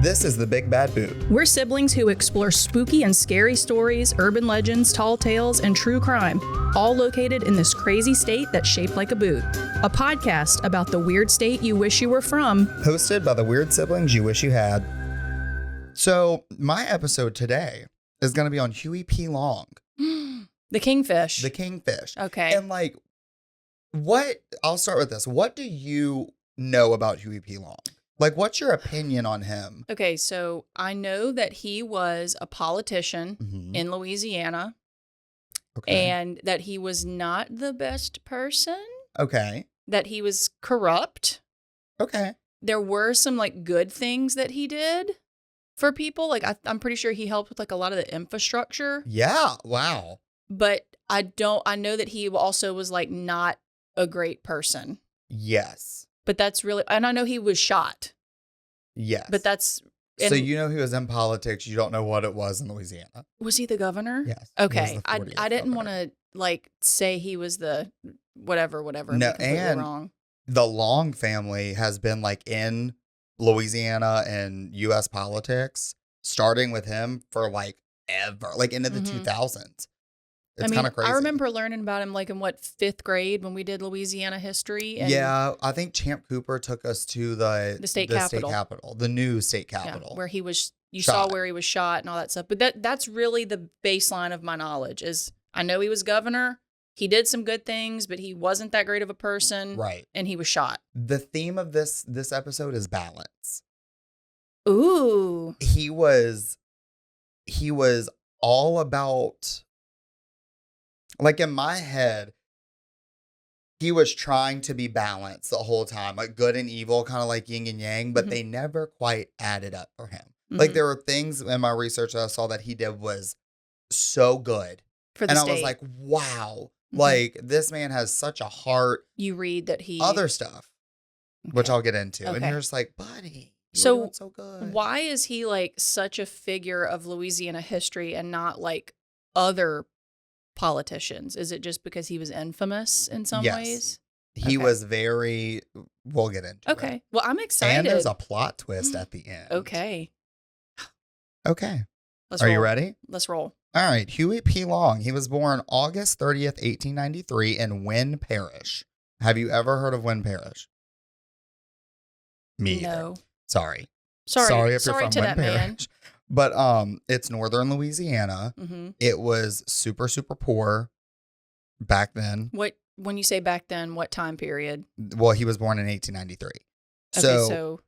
This is The Big Bad Boot. We're siblings who explore spooky and scary stories, urban legends, tall tales, and true crime, all located in this crazy state that's shaped like a boot. A podcast about the weird state you wish you were from. Hosted by the weird siblings you wish you had. So, my episode today is going to be on Huey P. Long. The Kingfish. The Kingfish. Okay. And I'll start with this. What do you know about Huey P. Long? What's your opinion on him? Okay, so I know that he was a politician in Louisiana. Okay. And that he was not the best person. Okay. That he was corrupt. Okay. There were some good things that he did for people. I'm pretty sure he helped with a lot of the infrastructure. Yeah. Wow. But I know that he also was not a great person. Yes. But that's really, and I know he was shot. Yes. But that's. So you know he was in politics. You don't know what it was in Louisiana. Was he the governor? Yes. Okay. I didn't want to say he was the whatever. No, and wrong. The Long family has been in Louisiana and U.S. politics, starting with him for ever, into the 2000s. It's kind of crazy. I remember learning about him in fifth grade when we did Louisiana history. And yeah, I think Champ Cooper took us to the state capitol, the new state capitol, where he was. You saw where he was shot and all that stuff. But that's really the baseline of my knowledge. Is I know he was governor. He did some good things, but he wasn't that great of a person. Right. And he was shot. The theme of this episode is balance. Ooh. He was all about. In my head, he was trying to be balanced the whole time, good and evil, kind of like yin and yang, but they never quite added up for him. There were things in my research that I saw that he did was so good. For the and state. I was like, wow, this man has such a heart. You read that he... Other stuff, which I'll get into. Okay. And you're just like, buddy, you're doing so good. Why is he such a figure of Louisiana history and not other politicians? Is it just because he was infamous in some ways? He was very, we'll get into it. Okay. Well, I'm excited. And there's a plot twist at the end. Okay. Are you ready? Let's roll. All right. Huey P. Long. He was born August 30th, 1893 in Wynn Parish. Have you ever heard of Wynn Parish? Me either. No. Sorry if you're from to Wynn that Parish. Man. But it's northern Louisiana. It was super, super poor back then. When you say back then, what time period? Well, he was born in 1893. Okay, so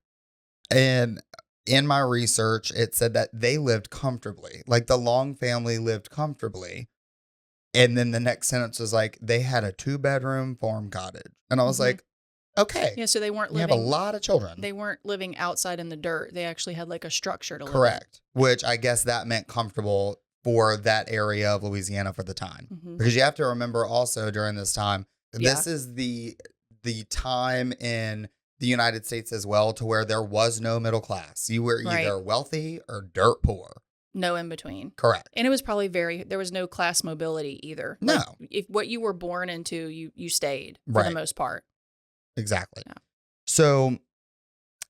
and in my research, it said that they lived comfortably. The Long family lived comfortably. And then the next sentence was they had a 2-bedroom farm cottage. And I was like, okay. Yeah, so they weren't living. living. You have a lot of children. They weren't living outside in the dirt. They actually had a structure to live in. Correct. Which I guess that meant comfortable for that area of Louisiana for the time. Because you have to remember also during this time, this is the time in the United States as well to where there was no middle class. You were either wealthy or dirt poor. No in between. Correct. And it was probably there was no class mobility either. No. If what you were born into, you stayed for the most part. Exactly. Yeah. So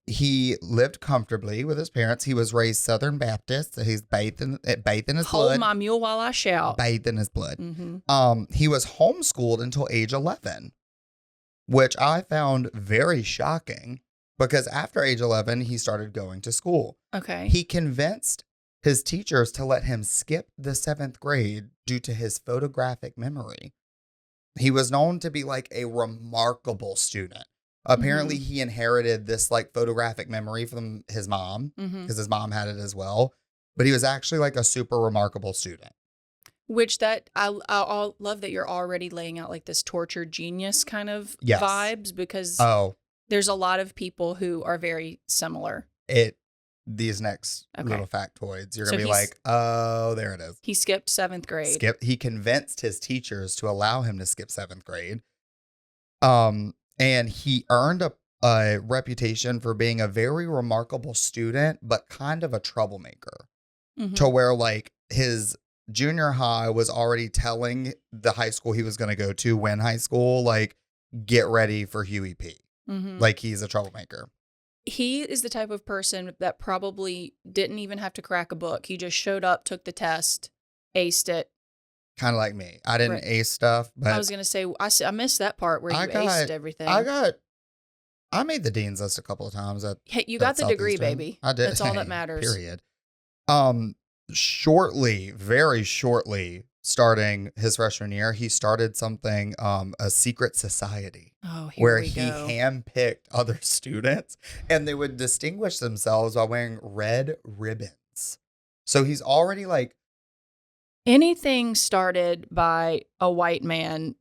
he lived comfortably with his parents. He was raised Southern Baptist. So he's bathed in his blood. Hold my mule while I shout. Bathed in his blood. He was homeschooled until age 11, which I found very shocking because after age 11, he started going to school. Okay. He convinced his teachers to let him skip the 7th grade due to his photographic memory. He was known to be a remarkable student. Apparently, he inherited this lphotographic memory from his mom because his mom had it as well. But he was actually a super remarkable student. Which I love that you're already laying out this tortured genius kind of vibes because there's a lot of people who are very similar. These next little factoids, you're going to be oh, there it is. He skipped 7th grade. He convinced his teachers to allow him to skip 7th grade. And he earned a reputation for being a very remarkable student, but kind of a troublemaker. To where his junior high was already telling the high school he was going to go to, Wynn High School, get ready for Huey P. He's a troublemaker. He is the type of person that probably didn't even have to crack a book. He just showed up, took the test, aced it. Kind of like me. I didn't ace stuff, but I was going to say, I missed that part where you aced everything. I made the dean's list a couple of times. Hey, you got the degree, baby. I did. That's all that matters. Period. Very shortly, starting his freshman year, he started something, a secret society. Oh, where he handpicked other students, and they would distinguish themselves by wearing red ribbons. So he's already like, anything started by a white man,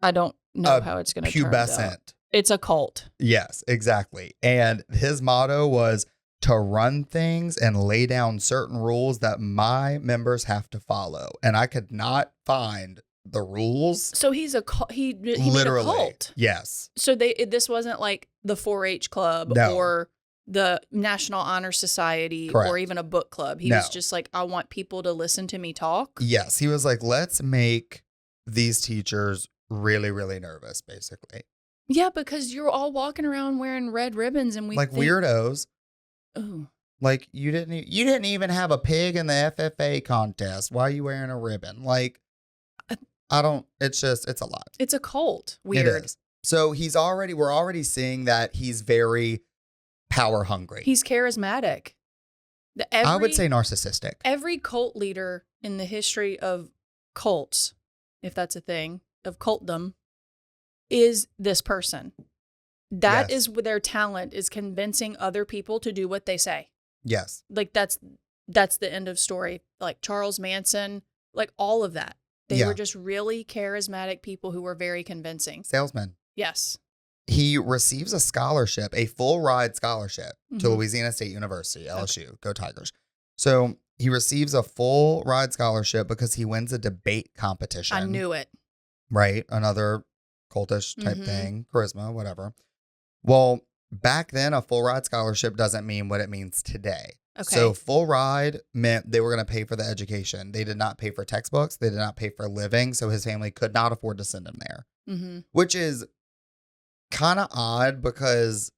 I don't know how it's going to turn out. Pubescent. It's a cult. Yes, exactly. And his motto was to run things and lay down certain rules that my members have to follow. And I could not find the rules. So he's a cult. He literally made a cult. Yes. So this wasn't like the 4-H club or the National Honor Society or even a book club. He was just like, I want people to listen to me talk. Yes. He was like, let's make these teachers really, really nervous, basically. Yeah, because you're all walking around wearing red ribbons and weirdos. Ooh. Like you didn't even have a pig in the FFA contest. Why are you wearing a ribbon? Like, it's a lot. It's a cult. Weird. It is. So we're already seeing that he's very power hungry. He's charismatic. I would say narcissistic. Every cult leader in the history of cults, if that's a thing, of cultdom, is this person. That is their talent, is convincing other people to do what they say. Yes. Like that's the end of story. Like Charles Manson, like all of that. They were just really charismatic people who were very convincing. Salesmen. Yes. He receives a scholarship, a full ride scholarship to Louisiana State University, LSU. Okay. Go Tigers. So he receives a full ride scholarship because he wins a debate competition. I knew it. Right. Another cultish type thing, charisma, whatever. Well, back then, a full ride scholarship doesn't mean what it means today. Okay. So full ride meant they were going to pay for the education. They did not pay for textbooks. They did not pay for living. So his family could not afford to send him there, which is kind of odd because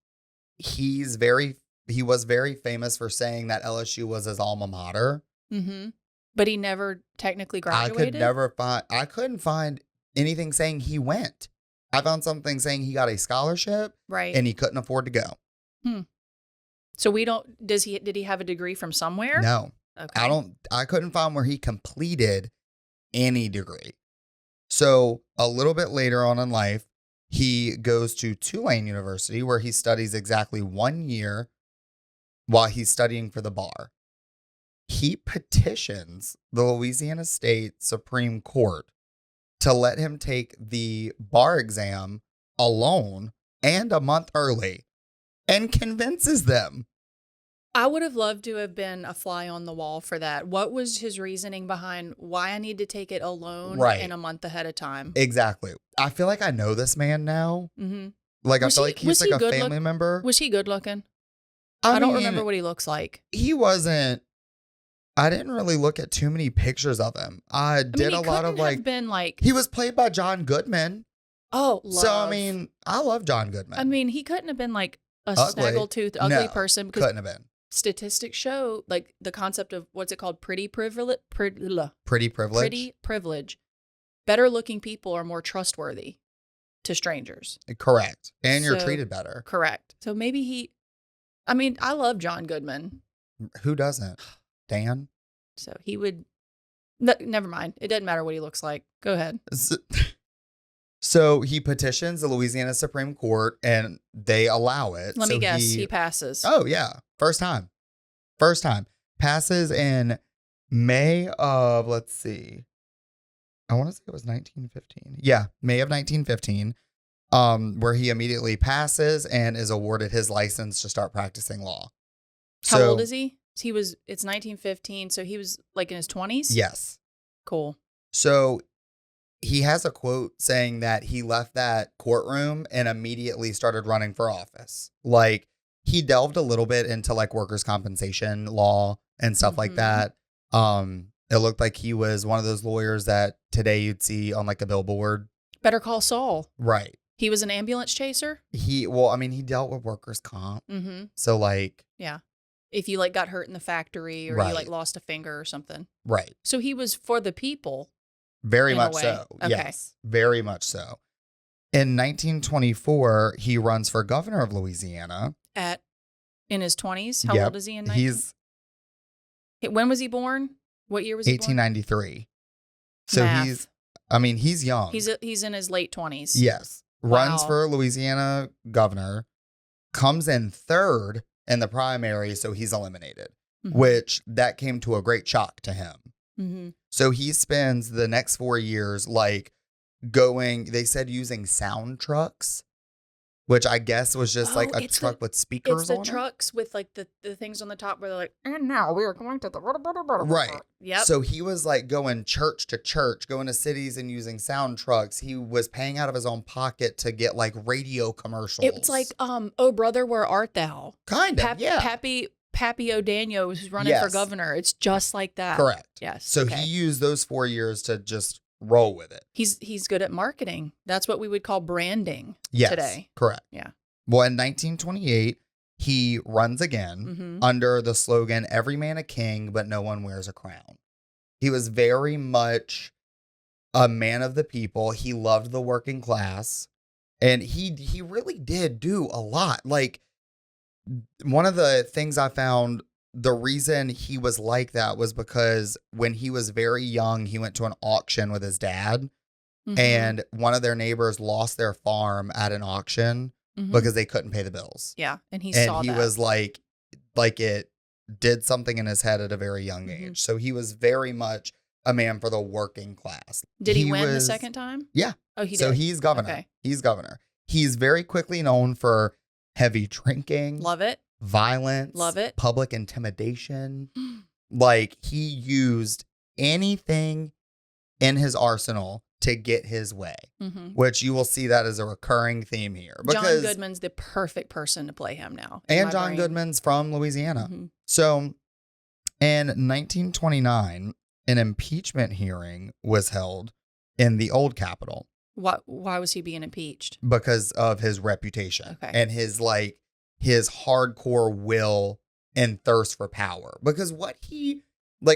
he was very famous for saying that LSU was his alma mater. But he never technically graduated? I couldn't find anything saying he went. I found something saying he got a scholarship, right, and he couldn't afford to go. So did he have a degree from somewhere? No. Okay. I couldn't find where he completed any degree. So a little bit later on in life, he goes to Tulane University where he studies exactly 1 year while he's studying for the bar. He petitions the Louisiana State Supreme Court to let him take the bar exam alone and a month early, and convinces them. I would have loved to have been a fly on the wall for that. What was his reasoning behind why I need to take it alone and a month ahead of time? Exactly. I feel like I know this man now. Like, I feel like he's like a family member. Was he good looking? I don't remember what he looks like. He wasn't. I didn't really look at too many pictures of him. I did a lot of he was played by John Goodman. Oh, love. So, I love John Goodman. He couldn't have been like a snaggletooth, ugly person. Because couldn't have been. Statistics show like the concept of what's it called? Pretty privilege. Pretty privilege. Pretty privilege. Better looking people are more trustworthy to strangers. Correct. And you're treated better. Correct. So maybe I love John Goodman. Who doesn't? Dan? So he would... never mind. It doesn't matter what he looks like. Go ahead. So he petitions the Louisiana Supreme Court and they allow it. Let me guess. He passes. Oh, yeah. First time. Passes in May of, let's see. I want to say it was 1915. Yeah, May of 1915, where he immediately passes and is awarded his license to start practicing law. How old is he? It's 1915, so he was like in his 20s? Yes. Cool. So he has a quote saying that he left that courtroom and immediately started running for office. Like, he delved a little bit into like workers' compensation law and stuff like that. It looked like he was one of those lawyers that today you'd see on like a billboard. Better Call Saul. Right. He was an ambulance chaser? He dealt with workers' comp. Mm-hmm. So, like... Yeah. If you, like, got hurt in the factory or you, like, lost a finger or something. Right. So he was for the people. Very much so. Okay. Yes. Very much so. In 1924, he runs for governor of Louisiana. In his 20s? How old is he in 19? When was he born? What year was he born? 1893. So Math. he's young. He's in his late 20s. Yes. Runs Wow. for Louisiana governor. Comes in third in the primary, so he's eliminated. Mm-hmm. Which, that came to a great shock to him. Mm-hmm. So he spends the next 4 years, like, they said using sound trucks, which I guess was just like a truck with speakers on it. It's the trucks with, like, the things on the top where they're like, and now we are going to the... Right. Yep. So he was, like, going church to church, going to cities and using sound trucks. He was paying out of his own pocket to get, like, radio commercials. It's like, Oh Brother, Where Art Thou? Kind of, yeah. Pappy O'Daniel who's running for governor. It's just like that. Correct. Yes. So he used those 4 years to just roll with it. He's good at marketing. That's what we would call branding today. Correct. Yeah. Well, in 1928, he runs again under the slogan, "Every man a king, but no one wears a crown." He was very much a man of the people. He loved the working class. And he really did do a lot. Like, one of the things I found, the reason he was like that was because when he was very young, he went to an auction with his dad. And one of their neighbors lost their farm at an auction because they couldn't pay the bills. Yeah. And he saw that. And he was like it did something in his head at a very young age. So he was very much a man for the working class. Did he win the second time? Yeah. Oh, he did. So he's governor. Okay. He's governor. He's very quickly known for heavy drinking. Love it. Violence. Love it. Public intimidation. Like, he used anything in his arsenal to get his way, which you will see that as a recurring theme here. John Goodman's the perfect person to play him now. And John Goodman's from Louisiana. So in 1929, an impeachment hearing was held in the old Capitol. Why was he being impeached? Because of his reputation and his hardcore will and thirst for power. Because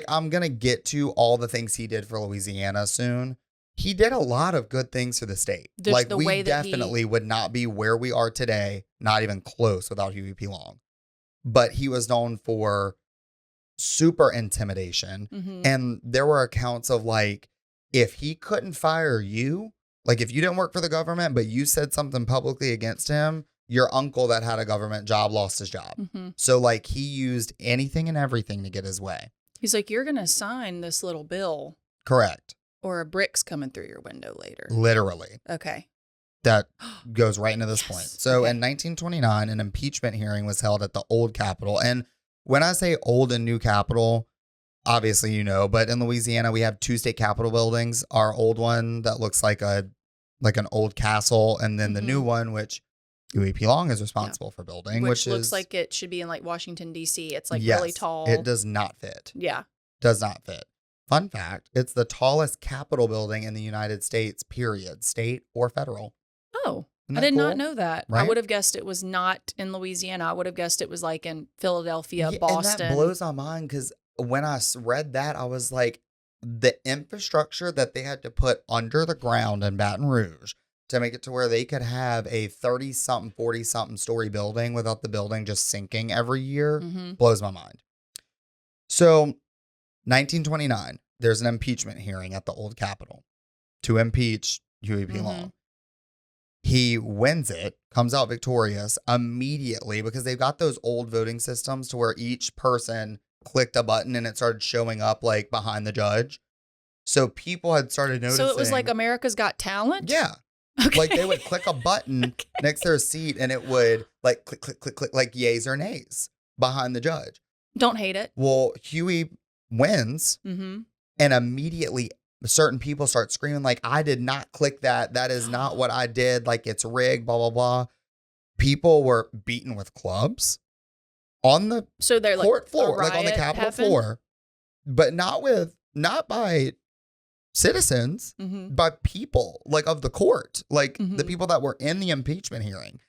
I'm going to get to all the things he did for Louisiana soon. He did a lot of good things for the state. We definitely would not be where we are today, not even close, without Huey P. Long. But he was known for super intimidation. And there were accounts of, like, if he couldn't fire you, like, if you didn't work for the government, but you said something publicly against him, your uncle that had a government job lost his job. So, like, he used anything and everything to get his way. He's like, you're going to sign this little bill. Correct. Or a brick's coming through your window later. Literally. Okay. That goes right into this point. So in 1929, an impeachment hearing was held at the old Capitol. And when I say old and new Capitol, obviously you know, but in Louisiana, we have 2 state Capitol buildings. Our old one that looks like an old castle. And then the new one, which Huey P. Long is responsible for building. Which looks like it should be in, like, Washington, D.C. It's, like, really tall. It does not fit. Yeah. Does not fit. Fun fact, it's the tallest Capitol building in the United States, period, state or federal. Oh, I did not know that. Right? I would have guessed it was not in Louisiana. I would have guessed it was, like, in Philadelphia, Boston. And that blows my mind because when I read that, I was like, the infrastructure that they had to put under the ground in Baton Rouge to make it to where they could have a 30-something, 40-something story building without the building just sinking every year blows my mind. So 1929, there's an impeachment hearing at the old Capitol to impeach Huey P. Long. He wins it, comes out victorious immediately because they've got those old voting systems to where each person clicked a button and it started showing up, like, behind the judge. So people had started noticing. So it was like America's Got Talent? Yeah. Okay. Like, they would click a button next to their seat and it would, like, click, click, click, click, like yays or nays behind the judge. Don't hate it. Well, Huey wins and immediately certain people start screaming, like, I did not click that. That is not what I did. Like, it's rigged, blah, blah, blah. People were beaten with clubs on the court floor, like on the Capitol floor, but not by citizens, Mm-hmm. by people like of the court, like Mhm. the people that were in the impeachment hearing.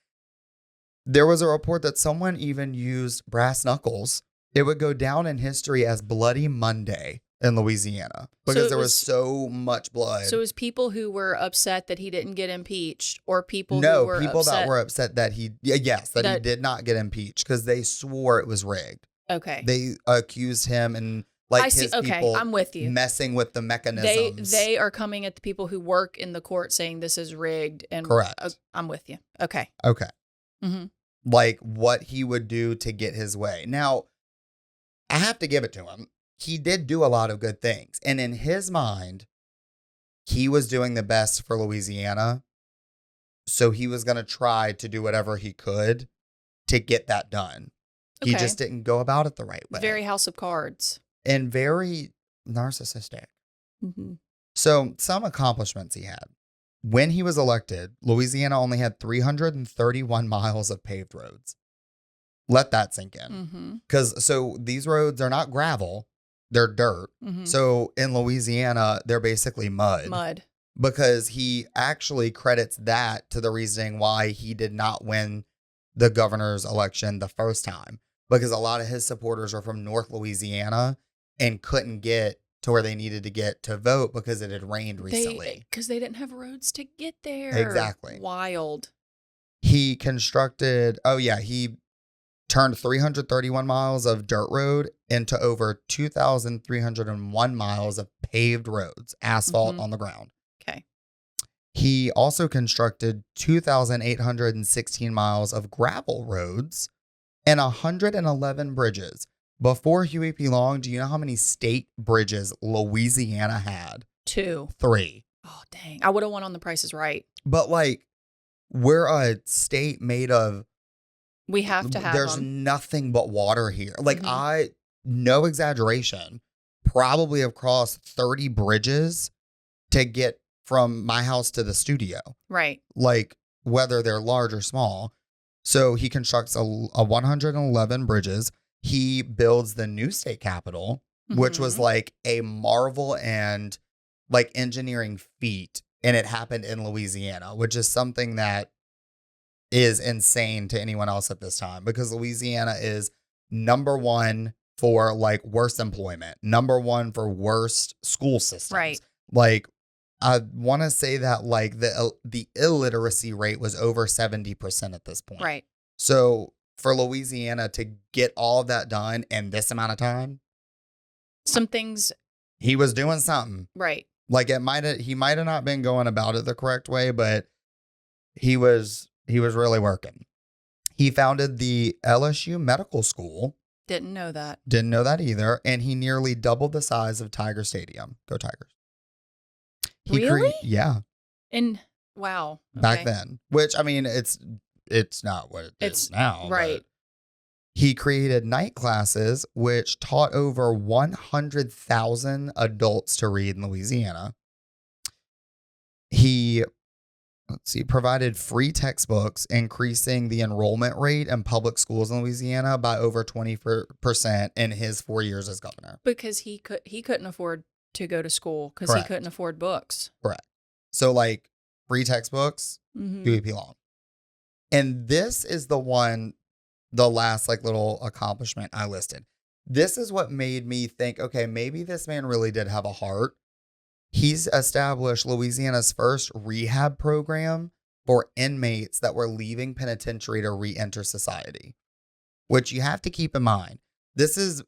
There was a report that someone even used brass knuckles. It would go down in history as Bloody Monday in Louisiana because it there was was- so much blood. So it was people who were upset that he didn't get impeached, or people who No, were people upset. that were upset that he did not get impeached because they swore it was rigged. Okay. They accused him and like I see. his Okay, people I'm with you. messing with the mechanisms. They are coming at the people who work in the court saying this is rigged. And Correct. I'm with you. Okay. Okay. Mm-hmm. Like what he would do to get his way. Now, I have to give it to him. He did do a lot of good things. And in his mind, he was doing the best for Louisiana. So he was going to try to do whatever he could to get that done. He Okay. just didn't go about it the right way. Very House of Cards. And very narcissistic. Mm-hmm. So some accomplishments he had. When he was elected, Louisiana only had 331 miles of paved roads. Let that sink in. Mm-hmm. Because so these roads are not gravel, they're dirt. Mm-hmm. So in Louisiana, they're basically mud. Because he actually credits that to the reasoning why he did not win the governor's election the first time. Because a lot of his supporters are from North Louisiana and couldn't get to where they needed to get to vote because it had rained recently. Because they didn't have roads to get there. Exactly. Wild. He he turned 331 miles of dirt road into over 2,301 miles of paved roads, asphalt Mhm. on the ground. Okay. He also constructed 2,816 miles of gravel roads and 111 bridges. Before Huey P. Long, do you know how many state bridges Louisiana had? 2. 3. Oh, dang. I would have won on The Price is Right. But like, we're a state made of, We have to have there's them. nothing but water here. Like Mhm. no exaggeration, probably have crossed 30 bridges to get from my house to the studio. Right. Like whether they're large or small. So he constructs a 111 bridges. He builds the new state capitol, which was Mhm. like a marvel and like engineering feat. And it happened in Louisiana, which is something that is insane to anyone else at this time because Louisiana is number one for like worst employment, number one for worst school systems. Right. Like I want to say that like the illiteracy rate was over 70% at this point. Right. So for Louisiana to get all of that done in this amount of time, Some things. he was doing something. Right. Like he might have not been going about it the correct way, but he was really working. He founded the LSU Medical School. Didn't know that. Didn't know that either. And he nearly doubled the size of Tiger Stadium. Go Tigers. Really? Yeah. And wow. Back Okay. then. Which, I mean, it's not what it is now. Right. but He created night classes, which taught over 100,000 adults to read in Louisiana. He provided free textbooks, increasing the enrollment rate in public schools in Louisiana by over 20% in his 4 years as governor. Because he couldn't afford to go to school because he Correct. couldn't afford books. Correct. So like free textbooks, Mhm. Huey P. Long. And this is the last like little accomplishment I listed. This is what made me think, okay, maybe this man really did have a heart. He's established Louisiana's first rehab program for inmates that were leaving penitentiary to re-enter society, which you have to keep in mind. This is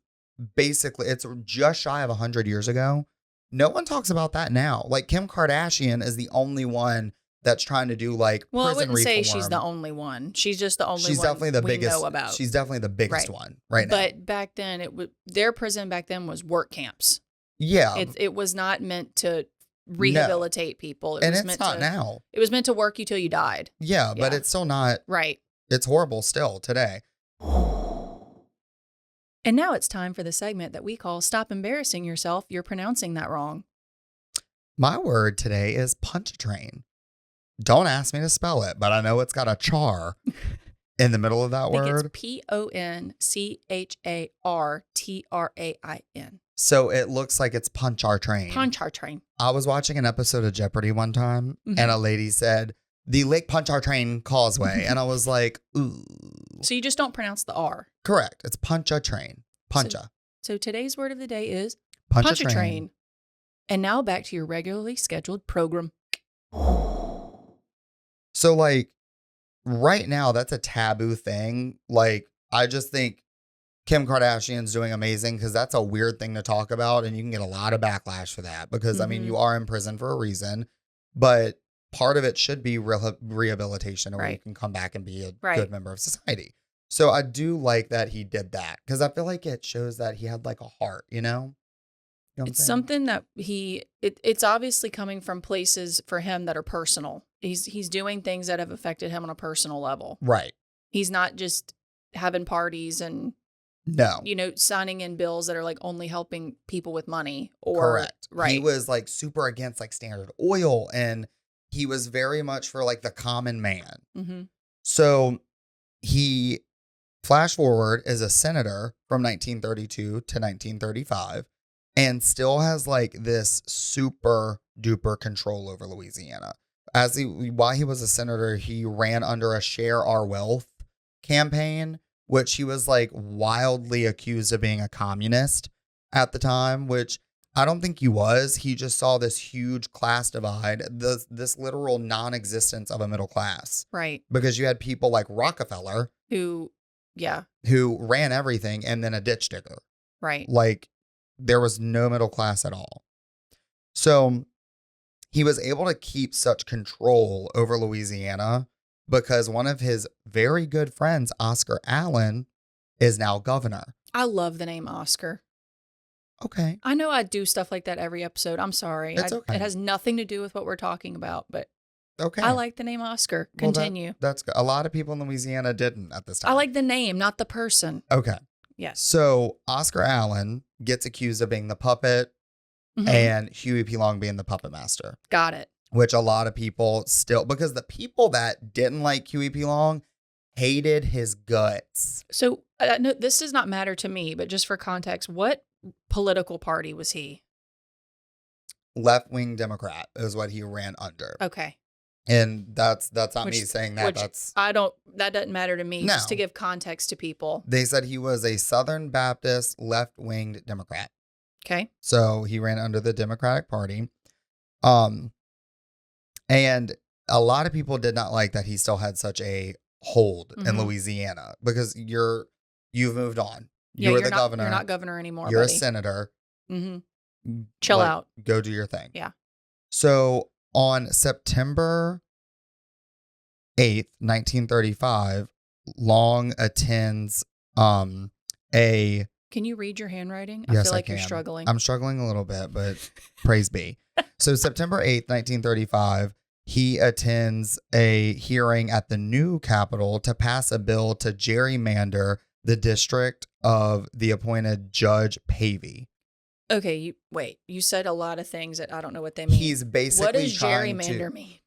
basically, it's just shy of 100 years ago. No one talks about that now. Like Kim Kardashian is the only one that's trying to do like Well, I prison wouldn't say reform. she's the only one. She's just the only She's one definitely the we biggest know about. She's definitely the biggest Right. one right now. But back then, their prison back then was work camps. Yeah. It was not meant to rehabilitate people. And it's not now. It was meant to work you till you died. Yeah, but Yeah. it's still not. Right. It's horrible still today. And now it's time for the segment that we call Stop Embarrassing Yourself. You're pronouncing that wrong. My word today is Ponchartrain. Don't ask me to spell it, but I know it's got a char in the middle of that I think word. it's Ponchartrain. So it looks like it's Ponchartrain. Ponchartrain. I was watching an episode of Jeopardy one time, and a lady said, the Lake Ponchartrain Causeway. And I was like, ooh. So you just don't pronounce the R. Correct. It's Ponchartrain. Poncha. So today's word of the day is Ponchartrain. And now back to your regularly scheduled program. So, like, right now, that's a taboo thing. Like, I just think Kim Kardashian's doing amazing because that's a weird thing to talk about. And you can get a lot of backlash for that because, I mean, you are in prison for a reason. But part of it should be rehabilitation where you can come back and be a good member of society. So I do like that he did that because I feel like it shows that he had like a heart, you know? You know it's something that it's obviously coming from places for him that are personal. He's doing things that have affected him on a personal level. Right. He's not just having parties and signing in bills that are like only helping people with money or correct. Right. He was like super against like Standard Oil and he was very much for like the common man. Mm-hmm. So he flash forward is a senator from 1932 to 1935 and still has like this super duper control over Louisiana. While he was a senator, he ran under a Share Our Wealth campaign, which he was like wildly accused of being a communist at the time, which I don't think he was. He just saw this huge class divide, this literal non-existence of a middle class. Right. Because you had people like Rockefeller who ran everything and then a ditch digger. Right. Like there was no middle class at all. So he was able to keep such control over Louisiana because one of his very good friends, Oscar Allen, is now governor. I love the name Oscar. Okay. I know I do stuff like that every episode. I'm sorry. It's okay. It has nothing to do with what we're talking about, but okay. I like the name Oscar. Continue. Well, that's good. A lot of people in Louisiana didn't at this time. I like the name, not the person. Okay. Yes. So Oscar Allen gets accused of being the puppet and Huey P. Long being the puppet master. Got it. Which a lot of people still, because the people that didn't like Huey P. Long hated his guts. So no, this does not matter to me, but just for context, what political party was he? Left-wing Democrat is what he ran under. Okay. And that's not me saying that. That doesn't matter to me. No. Just to give context to people. They said he was a Southern Baptist left-winged Democrat. Okay. So he ran under the Democratic Party. And a lot of people did not like that he still had such a hold in Louisiana because you've moved on. You're the governor. You're not governor anymore. You're buddy. A senator. Mm-hmm. Chill out. Go do your thing. Yeah. So on September 8th, 1935, Long attends a... Can you read your handwriting? Yes, I feel like you're struggling. I'm struggling a little bit, but praise be. So September 8th, 1935, he attends a hearing at the new Capitol to pass a bill to gerrymander the district of the appointed Judge Pavey. Okay, you said a lot of things that I don't know what they mean. He's basically what does gerrymander mean?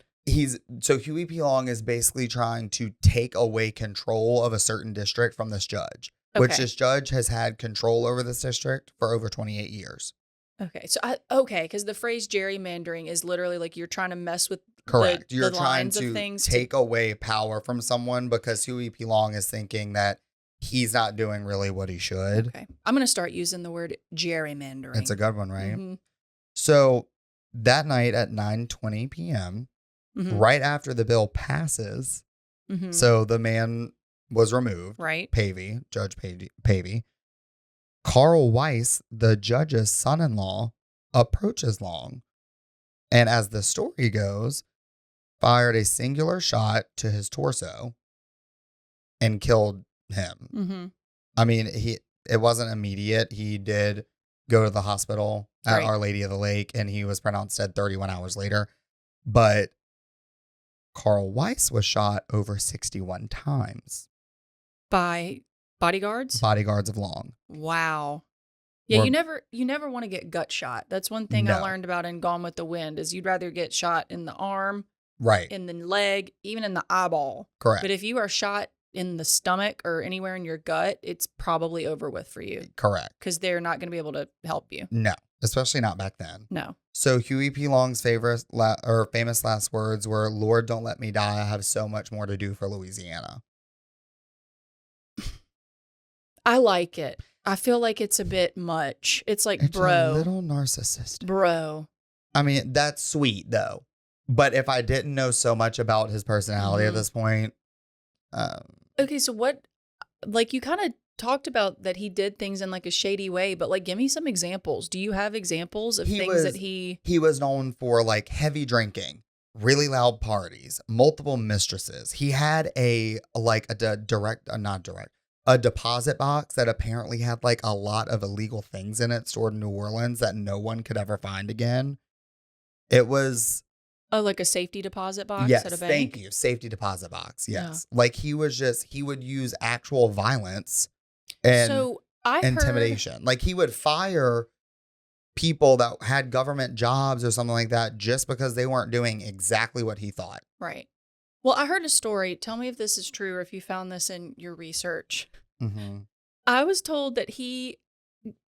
So Huey P. Long is basically trying to take away control of a certain district from this judge, which this judge has had control over this district for over 28 years. Okay, so because the phrase gerrymandering is literally like you're trying to mess with correct. the You're trying lines to of things take away power from someone because Huey P. Long is thinking that he's not doing really what he should. Okay, I'm gonna start using the word gerrymandering. It's a good one, right? Mm-hmm. So that night at 9:20 p.m., right after the bill passes, so the man was removed. Right, Judge Pavey. Carl Weiss, the judge's son-in-law, approaches Long, and as the story goes, fired a singular shot to his torso and killed him. Mm-hmm. I mean, it wasn't immediate. He did go to the hospital at Our Lady of the Lake, and he was pronounced dead 31 hours later. But Carl Weiss was shot over 61 times. By bodyguards? Bodyguards of Long. Wow. Yeah, you never want to get gut shot. That's one thing I learned about in Gone with the Wind is you'd rather get shot in the arm, right, in the leg, even in the eyeball. Correct. But if you are shot in the stomach or anywhere in your gut, it's probably over with for you. Correct. Because they're not going to be able to help you. No, especially not back then. No. So Huey P. Long's famous last words were, "Lord, don't let me die. I have so much more to do for Louisiana." I like it. I feel like it's a bit much. It's like, It's bro. a little narcissistic. Bro. I mean, that's sweet, though. But if I didn't know so much about his personality at this point. Okay, so what, like, you kind of talked about that he did things in like a shady way, but like, give me some examples. Do you have examples of things that he was known for, like, heavy drinking, really loud parties, multiple mistresses. He had a deposit box that apparently had like a lot of illegal things in it stored in New Orleans that no one could ever find again. It was like a safety deposit box yes, at a bank? Thank you. Safety deposit box. Yes. Yeah. Like he would use actual violence and intimidation. Like he would fire people that had government jobs or something like that just because they weren't doing exactly what he thought. Right. Well, I heard a story. Tell me if this is true or if you found this in your research. Mm-hmm. I was told that he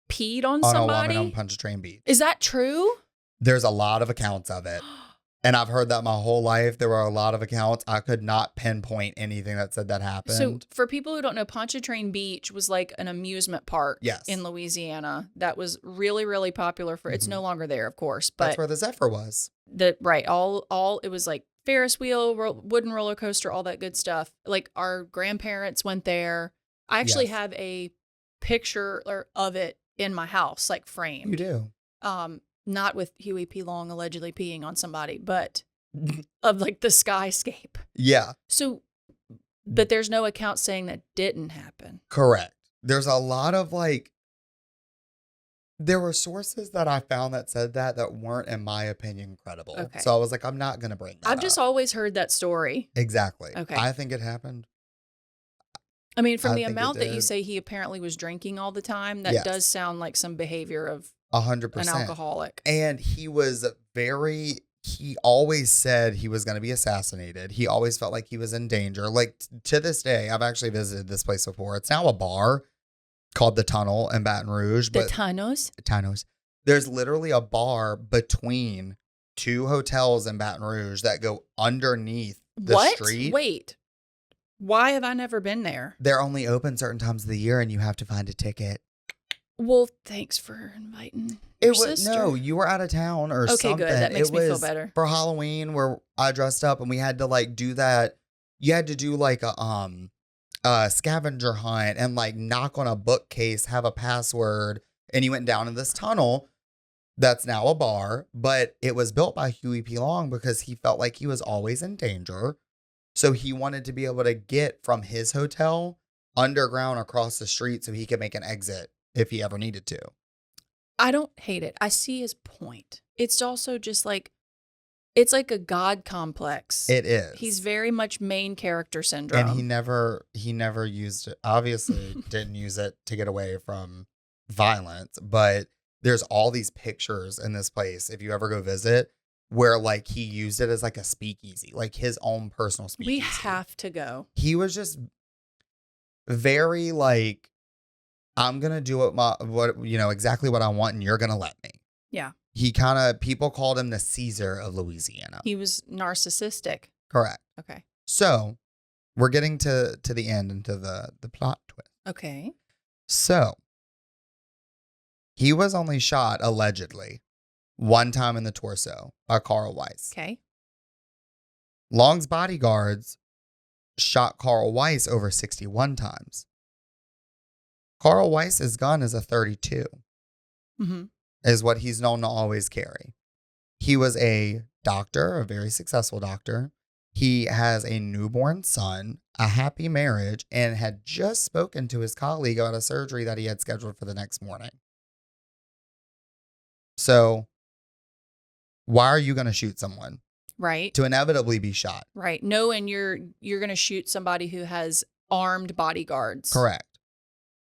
peed on somebody. A woman on Ponchartrain Beach. Is that true? There's a lot of accounts of it. And I've heard that my whole life. There were a lot of accounts. I could not pinpoint anything that said that happened. So for people who don't know, Ponchartrain Beach was like an amusement park in Louisiana that was really, really popular for, it's no longer there, of course. But that's where the Zephyr was. All it was like Ferris wheel, wooden roller coaster, all that good stuff. Like our grandparents went there. I actually have a picture of it in my house, like framed. You do? Not with Huey P. Long allegedly peeing on somebody, but of like the skyscape. Yeah. So, but there's no account saying that didn't happen. Correct. There's a lot of like, there were sources that I found that said that weren't, in my opinion, credible. Okay. So I was like, I'm not going to bring that I've just always heard that story. Exactly. Okay. I think it happened. I mean, from the amount that you say he apparently was drinking all the time, that does sound like some behavior of 100%. An alcoholic. And he always said he was going to be assassinated. He always felt like he was in danger. Like to this day, I've actually visited this place before. It's now a bar called The Tunnel in Baton Rouge. The Tunnels? There's literally a bar between two hotels in Baton Rouge that go underneath the street. Wait. Why have I never been there? They're only open certain times of the year and you have to find a ticket. Well, thanks for inviting your sister. No, you were out of town or something. Okay, good. That makes me feel better. For Halloween where I dressed up and we had to like do that. You had to do like a scavenger hunt and like knock on a bookcase, have a password, and you went down in this tunnel that's now a bar, but it was built by Huey P. Long because he felt like he was always in danger. So he wanted to be able to get from his hotel underground across the street so he could make an exit if he ever needed to. I don't hate it. I see his point. It's also just like, it's like a God complex. It is. He's very much main character syndrome. And he never used it. Obviously didn't use it to get away from violence, but there's all these pictures in this place, if you ever go visit, where like he used it as like a speakeasy, like his own personal speakeasy. We have to go. He was just very like, I'm going to do exactly what I want and you're going to let me. Yeah. People called him the Caesar of Louisiana. He was narcissistic. Correct. Okay. So we're getting to the end and to the plot twist. Okay. So he was only shot allegedly one time in the torso by Carl Weiss. Okay. Long's bodyguards shot Carl Weiss over 61 times. Carl Weiss's gun is a .32. Mm-hmm. Is what he's known to always carry. He was a doctor, a very successful doctor. He has a newborn son, a happy marriage, and had just spoken to his colleague about a surgery that he had scheduled for the next morning. So, why are you going to shoot someone? Right. To inevitably be shot. Right. Knowing you're going to shoot somebody who has armed bodyguards. Correct.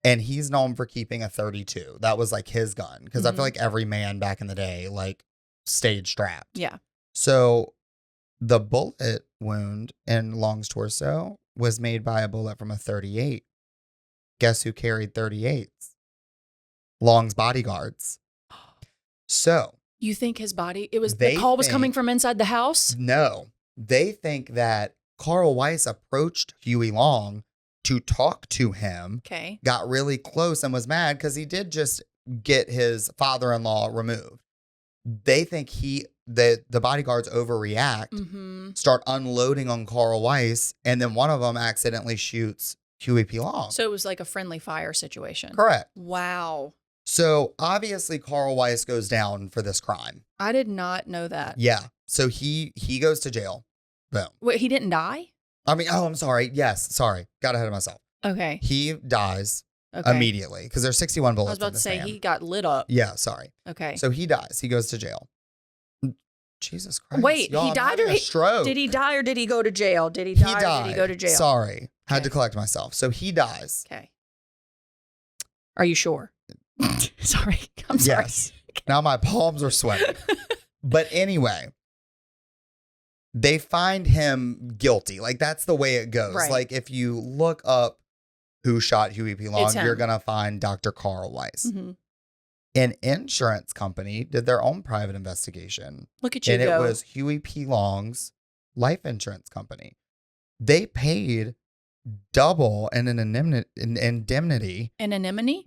And he's known for keeping a .32. That was like his gun. Because I feel like every man back in the day, like, stayed strapped. Yeah. So the bullet wound in Long's torso was made by a bullet from a 38. Guess who carried 38s? Long's bodyguards. So You think his body, the They call was coming think- from inside the house? no, they think that Carl Weiss approached Huey Long to talk to him, Okay. got really close and was mad because he did just get his father-in-law removed. They think the bodyguards overreact, Mm-hmm. start unloading on Carl Weiss, and then one of them accidentally shoots Huey P. Long. So it was like a friendly fire situation. Correct. Wow. So obviously Carl Weiss goes down for this crime. I did not know that. Yeah. So he goes to jail. Boom. Wait, he didn't die? I'm sorry. Yes. Sorry. Got ahead of myself. Okay. He dies Okay. immediately because there's 61 I bullets. was about in to this say man. he got lit up. Yeah. Sorry. Okay. So he dies. He goes to jail. Jesus Christ. Wait, Y'all, he I'm died having or a stroke. did he die or did he go to jail? Did he He die or died. did he go to jail? Sorry. Had to Okay. collect myself. So he dies. Okay. Are you sure? Sorry. I'm sorry. Yes. Now my palms are sweating. But anyway, they find him guilty. Like, that's the way it goes. Right. Like, if you look up who shot Huey P. Long, It's him. you're going to find Dr. Carl Weiss. Mhm. An insurance company did their own private investigation. Look at you And go. it was Huey P. Long's life insurance company. They paid double in an indemnity. An anemone?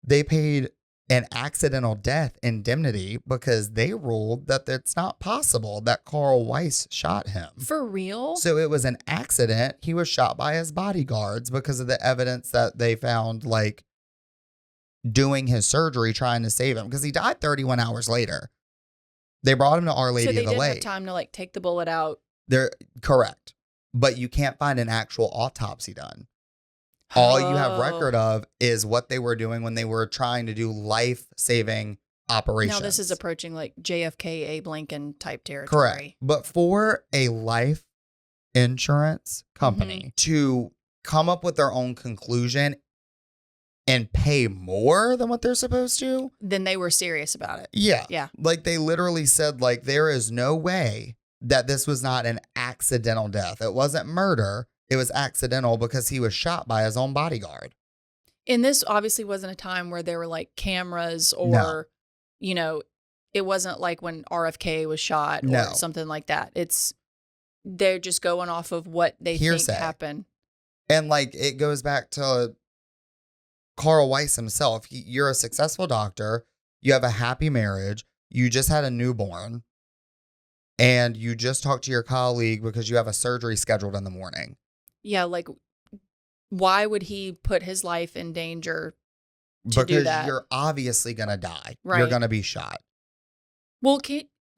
They paid an accidental death indemnity because they ruled that it's not possible that Carl Weiss shot him. For real? So it was an accident. He was shot by his bodyguards because of the evidence that they found, like, doing his surgery, trying to save him, because he died 31 hours later. They brought him to Our Lady so they of the didn't have Lake. time to like take the bullet out. They're correct. But you can't find an actual autopsy done. All you have Oh. record of is what they were doing when they were trying to do life-saving operations. Now this is approaching like JFK, Abe Lincoln type territory. correct. But for a life insurance company to come up with their own conclusion and pay more than what they're supposed to, Then they were serious about it. yeah. Yeah. Like, they literally said, like, there is no way that this was not an accidental death. It wasn't murder. It was accidental because he was shot by his own bodyguard. And this obviously wasn't a time where there were like cameras or, No. you know, it wasn't like when RFK was shot or No. something like that. They're just going off of what they Hearsay. think happened. And, like, it goes back to Carl Weiss himself. You're a successful doctor. You have a happy marriage. You just had a newborn. And you just talked to your colleague because you have a surgery scheduled in the morning. Yeah, like why would he put his life in danger to do Because that? you're obviously going to die. You're Right. going to be shot. Well,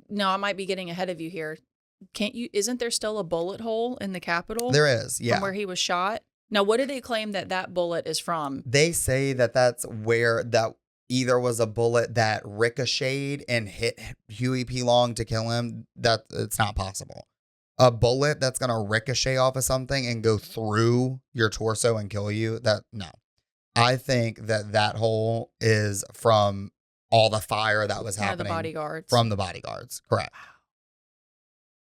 no, I might be getting ahead of you here. Isn't there still a bullet hole in the Capitol? There is, yeah. From where he was shot? Now, what do they claim that bullet is from? They say that that's where that either was a bullet that ricocheted and hit Huey P. Long to kill him. That it's not possible. A bullet that's going to ricochet off of something and go through your torso and kill you. No. I think that hole is from all the fire that was One of happening the bodyguards. from the bodyguards. Correct.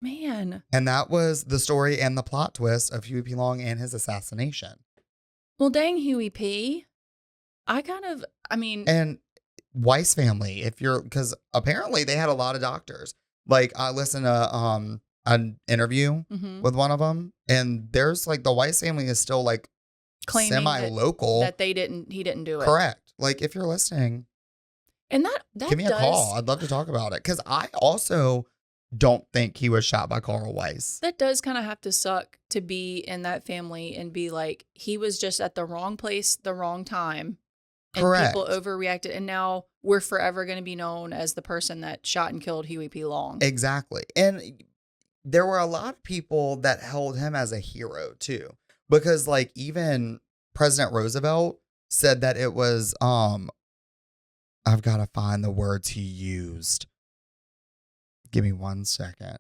Man. And that was the story and the plot twist of Huey P. Long and his assassination. Well, dang, Huey P. And Weiss family, because apparently they had a lot of doctors. Like, I listened to an interview Mhm. with one of them, and there's like the Weiss family is still like Claiming semi-local. that he didn't do it. Correct. Like, if you're listening, And that give me a call. I'd love to talk about it, because I also don't think he was shot by Carl Weiss. That does kind of have to suck to be in that family and be like, he was just at the wrong place, the wrong time. And Correct. people overreacted. And now we're forever going to be known as the person that shot and killed Huey P. Long. Exactly. And there were a lot of people that held him as a hero too, because like even President Roosevelt said that it was, I've got to find the words he used. Give me 1 second.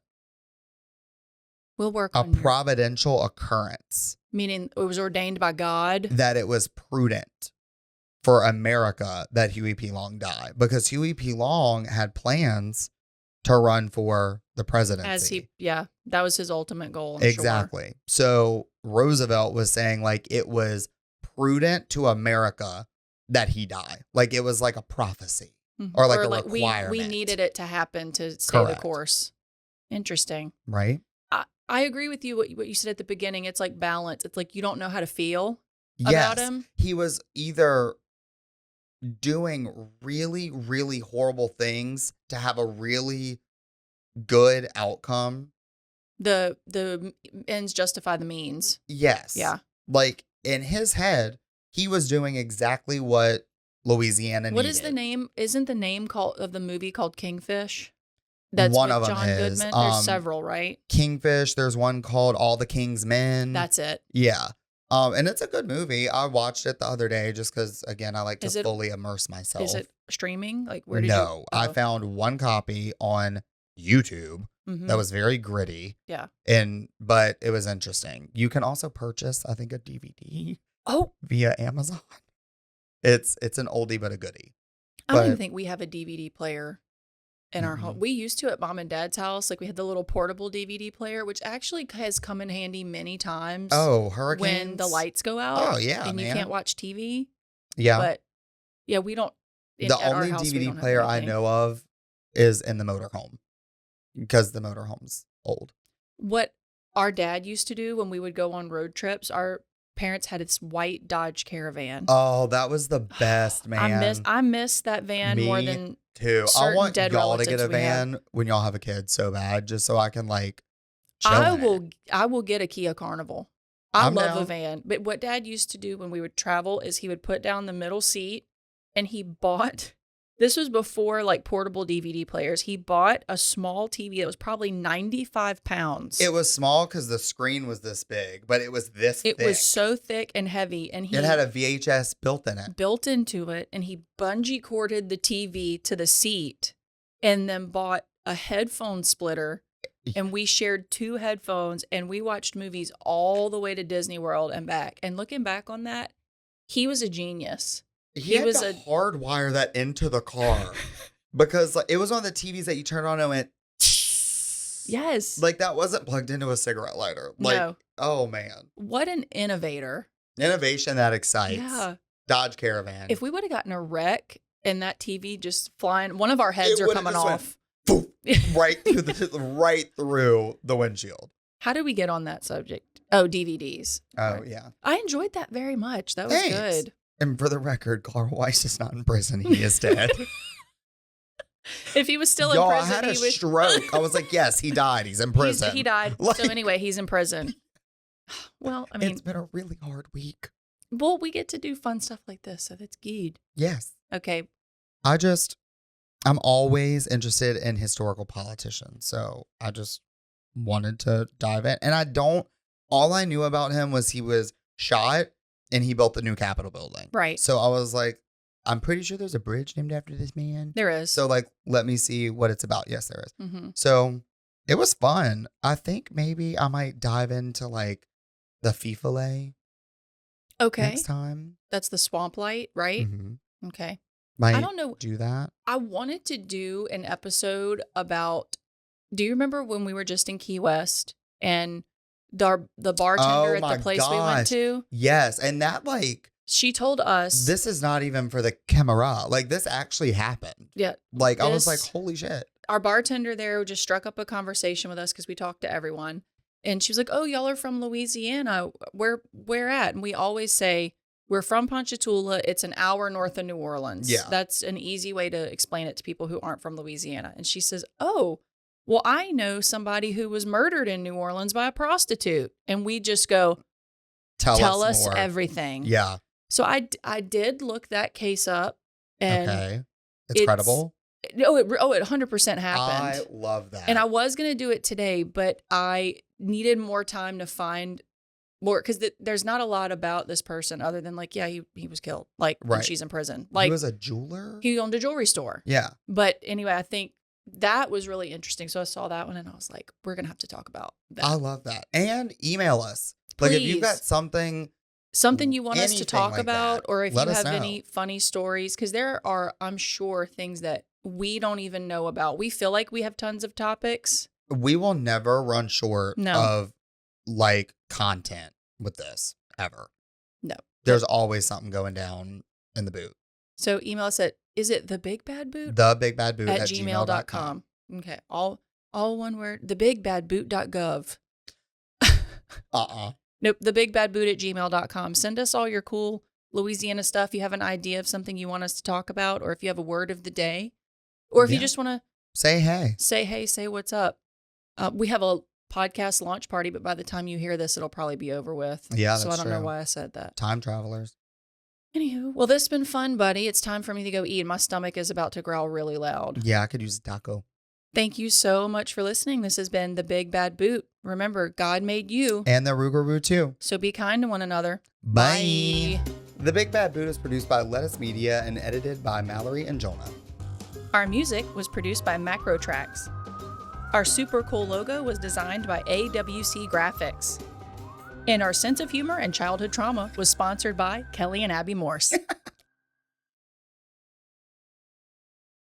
We'll work A on your- providential occurrence, meaning it was ordained by God. that it was prudent for America that Huey P. Long die, because Huey P. Long had plans to run for the presidency. That was his ultimate goal. I'm exactly. Sure. So Roosevelt was saying like it was prudent to America that he die. Like it was like a prophecy or like a requirement. We needed it to happen to stay the course. Interesting. Right. I agree with you. What you said at the beginning, it's like balance. It's like you don't know how to feel about him. He was either doing really, really horrible things to have a really good outcome. The ends justify the means. Yes. Yeah. Like in his head, he was doing exactly what Louisiana needed. What is the name? Isn't the name of the movie called Kingfish? That's one with of them John is. Goodman. There's several, right? Kingfish. There's one called All the King's Men. That's it. Yeah. And it's a good movie. I watched it the other day just because, again, I like to fully immerse myself. Is it streaming? Like, where did No, I found one copy on YouTube that was very gritty. Yeah. But it was interesting. You can also purchase, I think, a DVD. Via Amazon. It's an oldie but a goodie. I don't even think we have a DVD player in our home. We used to at Mom and Dad's house. Like we had the little portable DVD player, which actually has come in handy many times. Oh, hurricanes. When the lights go out. Oh, yeah, and you can't watch TV. Yeah. But yeah, we don't. The only DVD player I know of is in the motorhome because the motorhome's old. What our dad used to do when we would go on road trips, our parents had this white Dodge Caravan. Oh, that was the best, man. I miss that van more than too. I want y'all to get a van when y'all have a kid so bad, just so I can like chill. I will get a Kia Carnival. I love a van. But what Dad used to do when we would travel is he would put down the middle seat and he bought, this was before like portable DVD players. He bought a small TV that was probably 95 pounds. It was small because the screen was this big, but it was this thick. It was so thick and heavy. And it had a VHS built in it. Built into it. And he bungee corded the TV to the seat and then bought a headphone splitter. And we shared 2 headphones and we watched movies all the way to Disney World and back. And looking back on that, he was a genius. He had to hardwire that into the car because like, it was one of the TVs that you turned on and went. Yes. Like that wasn't plugged into a cigarette lighter. Like, no. Oh man. What an innovator. Innovation that excites. Yeah. Dodge Caravan. If we would have gotten a wreck and that TV just flying, one of our heads are coming off. Went, right through the windshield. How did we get on that subject? Oh, DVDs. Oh, right. Yeah. I enjoyed that very much. That was good. And for the record, Carl Weiss is not in prison. He is dead. If he was still in prison, I had a stroke. I was like, yes, he died. He's in prison. He died. Like... So anyway, he's in prison. Well, I mean, it's been a really hard week. Well, we get to do fun stuff like this, so that's good. Yes. Okay. I'm always interested in historical politicians, so I just wanted to dive in. And all I knew about him was he was shot and he built the new Capitol building. Right. So I was like, I'm pretty sure there's a bridge named after this man. There is. So like, let me see what it's about. Yes, there is. Mm-hmm. So it was fun. I think maybe I might dive into like the FIFA next time. That's the swamp light, right? Mm-hmm. Okay. I don't know. Do that. I wanted to do an episode about, do you remember when we were just in Key West and the bartender at the place we went to? Yes. And that she told us. This is not even for the camera. Like this actually happened. Yeah. Like I was like, holy shit. Our bartender there just struck up a conversation with us because we talked to everyone. And she was like, oh, y'all are from Louisiana. Where at? And we always say, we're from Ponchatoula. It's an hour north of New Orleans. Yeah. That's an easy way to explain it to people who aren't from Louisiana. And she says, oh, well, I know somebody who was murdered in New Orleans by a prostitute. And we just go, tell us everything. Yeah. So I did look that case up. And okay. It's credible? It 100% happened. I love that. And I was going to do it today, but I needed more time to find more, because there's not a lot about this person other than like, yeah, he was killed. Like, right. And she's in prison. Like, he was a jeweler? He owned a jewelry store. Yeah. But anyway, I think that was really interesting. So I saw that one and I was like, we're going to have to talk about that. I love that. And email us. Please. Like if you've got something you want us to talk about, or if you have any funny stories, because there are, I'm sure, things that we don't even know about. We feel like we have tons of topics. We will never run short No. of like content with this ever. No. There's always something going down in the boot. So email us at, is it the big bad boot? Thebigbadboot at at gmail.com. Okay. All one word. Thebigbadboot.gov. Nope. Thebigbadboot at gmail.com. Send us all your cool Louisiana stuff. You have an idea of something you want us to talk about, or if you have a word of the day, or if you just want to say hey, say what's up. We have a podcast launch party, but by the time you hear this, it'll probably be over with. Yeah, so that's I don't know true. why I said that. Time travelers. Anywho, well, this has been fun, buddy. It's time for me to go eat. My stomach is about to growl really loud. Yeah, I could use a taco. Thank you so much for listening. This has been The Big Bad Boot. Remember, God made you. And the Rougarou too. So be kind to one another. Bye. The Big Bad Boot is produced by Lettuce Media and edited by Mallory and Jonah. Our music was produced by Macro Tracks. Our super cool logo was designed by AWC Graphics. And our sense of humor and childhood trauma was sponsored by Kelly and Abby Morse.